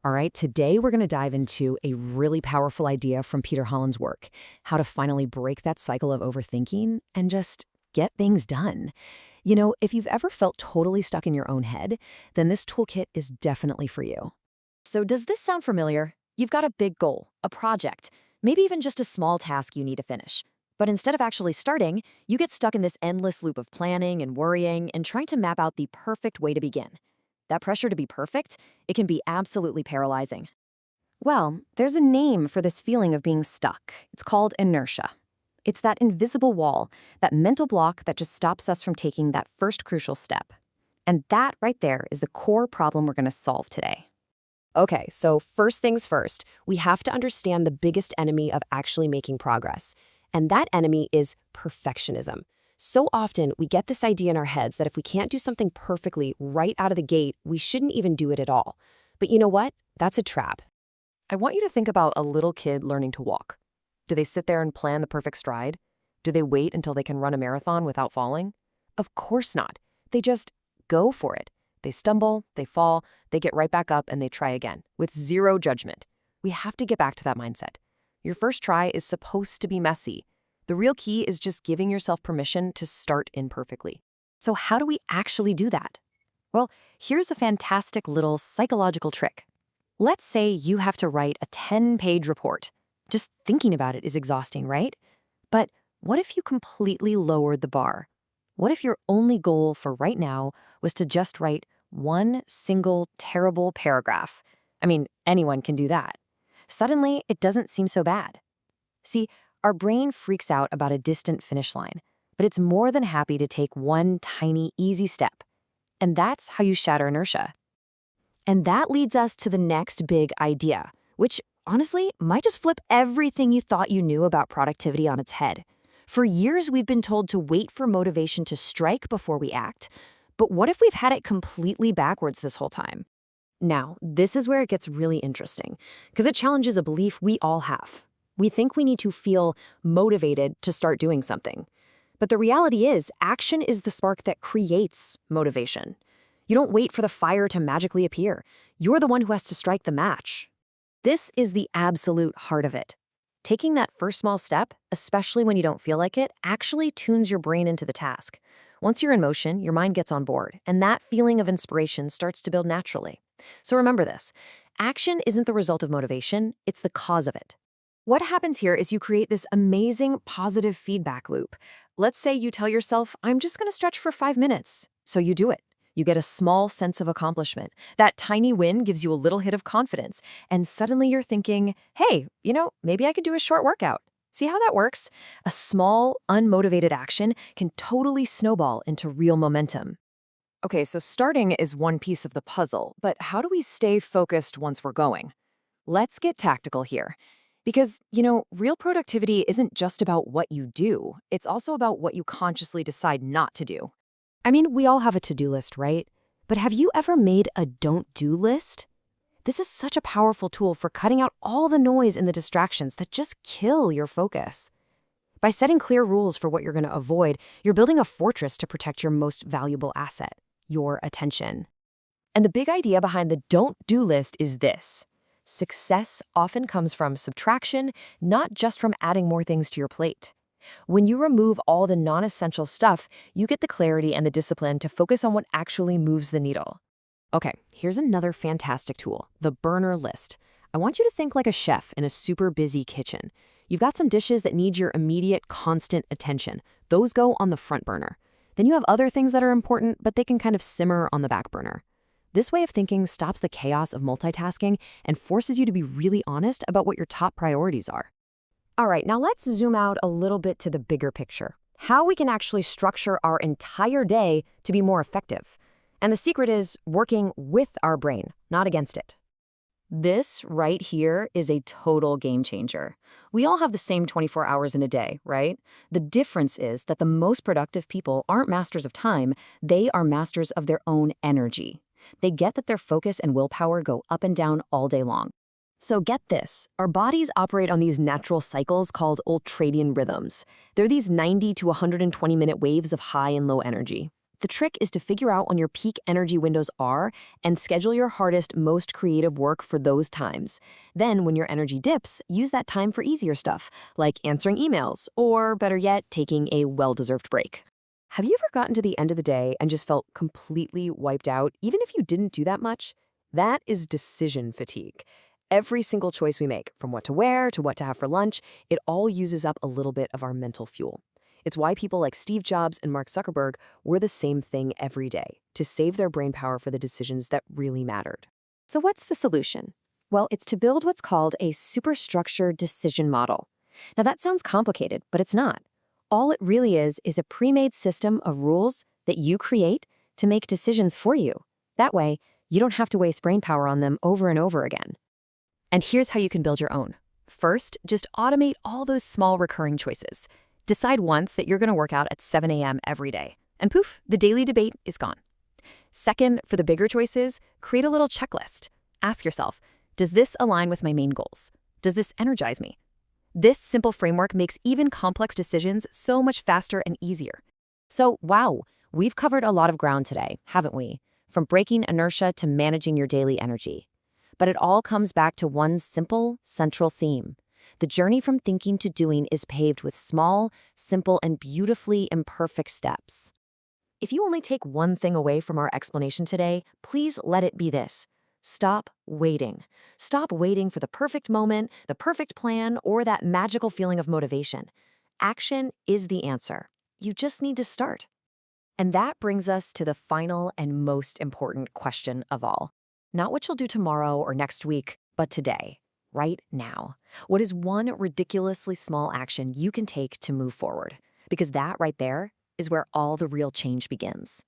All right, today we're going to dive into a really powerful idea from Peter Holland's work, how to finally break that cycle of overthinking and just get things done. If you've ever felt totally stuck in your own head, then this toolkit is definitely for you. So does this sound familiar? You've got a big goal, a project, maybe even just a small task you need to finish. But instead of actually starting, you get stuck in this endless loop of planning and worrying and trying to map out the perfect way to begin. That pressure to be perfect, it can be absolutely paralyzing. Well, there's a name for this feeling of being stuck. It's called inertia. It's that invisible wall, that mental block that just stops us from taking that first crucial step. And that right there is the core problem we're going to solve today. Okay, so first things first, we have to understand the biggest enemy of actually making progress. And that enemy is perfectionism. So often, we get this idea in our heads that if we can't do something perfectly right out of the gate, we shouldn't even do it at all. But you know what? That's a trap. I want you to think about a little kid learning to walk. Do they sit there and plan the perfect stride? Do they wait until they can run a marathon without falling? Of course not. They just go for it. They stumble, they fall, they get right back up, and they try again, with zero judgment. We have to get back to that mindset. Your first try is supposed to be messy. The real key is just giving yourself permission to start imperfectly. So how do we actually do that? Well, here's a fantastic little psychological trick. Let's say you have to write a 10-page report. Just thinking about it is exhausting, right? But what if you completely lowered the bar? What if your only goal for right now was to just write one single terrible paragraph? I mean, anyone can do that. Suddenly, it doesn't seem so bad. See, our brain freaks out about a distant finish line, but it's more than happy to take one tiny, easy step. And that's how you shatter inertia. And that leads us to the next big idea, which honestly might just flip everything you thought you knew about productivity on its head. For years, we've been told to wait for motivation to strike before we act. But what if we've had it completely backwards this whole time? Now, this is where it gets really interesting, because it challenges a belief we all have. We think we need to feel motivated to start doing something. But the reality is, action is the spark that creates motivation. You don't wait for the fire to magically appear. You're the one who has to strike the match. This is the absolute heart of it. Taking that first small step, especially when you don't feel like it, actually tunes your brain into the task. Once you're in motion, your mind gets on board, and that feeling of inspiration starts to build naturally. So remember this, action isn't the result of motivation, it's the cause of it. What happens here is you create this amazing positive feedback loop. Let's say you tell yourself, I'm just going to stretch for 5 minutes. So you do it. You get a small sense of accomplishment. That tiny win gives you a little hit of confidence. And suddenly you're thinking, hey, maybe I could do a short workout. See how that works? A small, unmotivated action can totally snowball into real momentum. Okay, so starting is one piece of the puzzle, but how do we stay focused once we're going? Let's get tactical here. Because, real productivity isn't just about what you do. It's also about what you consciously decide not to do. I mean, we all have a to-do list, right? But have you ever made a don't-do list? This is such a powerful tool for cutting out all the noise and the distractions that just kill your focus. By setting clear rules for what you're going to avoid, you're building a fortress to protect your most valuable asset, your attention. And the big idea behind the don't-do list is this. Success often comes from subtraction, not just from adding more things to your plate. When you remove all the non-essential stuff, you get the clarity and the discipline to focus on what actually moves the needle. Okay, here's another fantastic tool, the burner list. I want you to think like a chef in a super busy kitchen. You've got some dishes that need your immediate, constant attention. Those go on the front burner. Then you have other things that are important, but they can kind of simmer on the back burner. This way of thinking stops the chaos of multitasking and forces you to be really honest about what your top priorities are. All right, now let's zoom out a little bit to the bigger picture. How we can actually structure our entire day to be more effective. And the secret is working with our brain, not against it. This right here is a total game changer. We all have the same 24 hours in a day, right? The difference is that the most productive people aren't masters of time, they are masters of their own energy. They get that their focus and willpower go up and down all day long. So get this, our bodies operate on these natural cycles called ultradian rhythms. They're these 90 to 120-minute waves of high and low energy. The trick is to figure out when your peak energy windows are and schedule your hardest, most creative work for those times. Then, when your energy dips, use that time for easier stuff, like answering emails, or better yet, taking a well-deserved break. Have you ever gotten to the end of the day and just felt completely wiped out, even if you didn't do that much? That is decision fatigue. Every single choice we make, from what to wear to what to have for lunch, it all uses up a little bit of our mental fuel. It's why people like Steve Jobs and Mark Zuckerberg were the same thing every day, to save their brain power for the decisions that really mattered. So what's the solution? Well, it's to build what's called a superstructured decision model. Now that sounds complicated, but it's not. All it really is a pre-made system of rules that you create to make decisions for you. That way, you don't have to waste brain power on them over and over again. And here's how you can build your own. First, just automate all those small recurring choices. Decide once that you're going to work out at 7 a.m. every day, and poof, the daily debate is gone. Second, for the bigger choices, create a little checklist. Ask yourself, does this align with my main goals? Does this energize me? This simple framework makes even complex decisions so much faster and easier. So, wow, we've covered a lot of ground today, haven't we? From breaking inertia to managing your daily energy. But it all comes back to one simple, central theme. The journey from thinking to doing is paved with small, simple, and beautifully imperfect steps. If you only take one thing away from our explanation today, please let it be this. Stop waiting. Stop waiting for the perfect moment, the perfect plan, or that magical feeling of motivation. Action is the answer. You just need to start. And that brings us to the final and most important question of all. Not what you'll do tomorrow or next week, but today. Right now. What is one ridiculously small action you can take to move forward? Because that right there is where all the real change begins.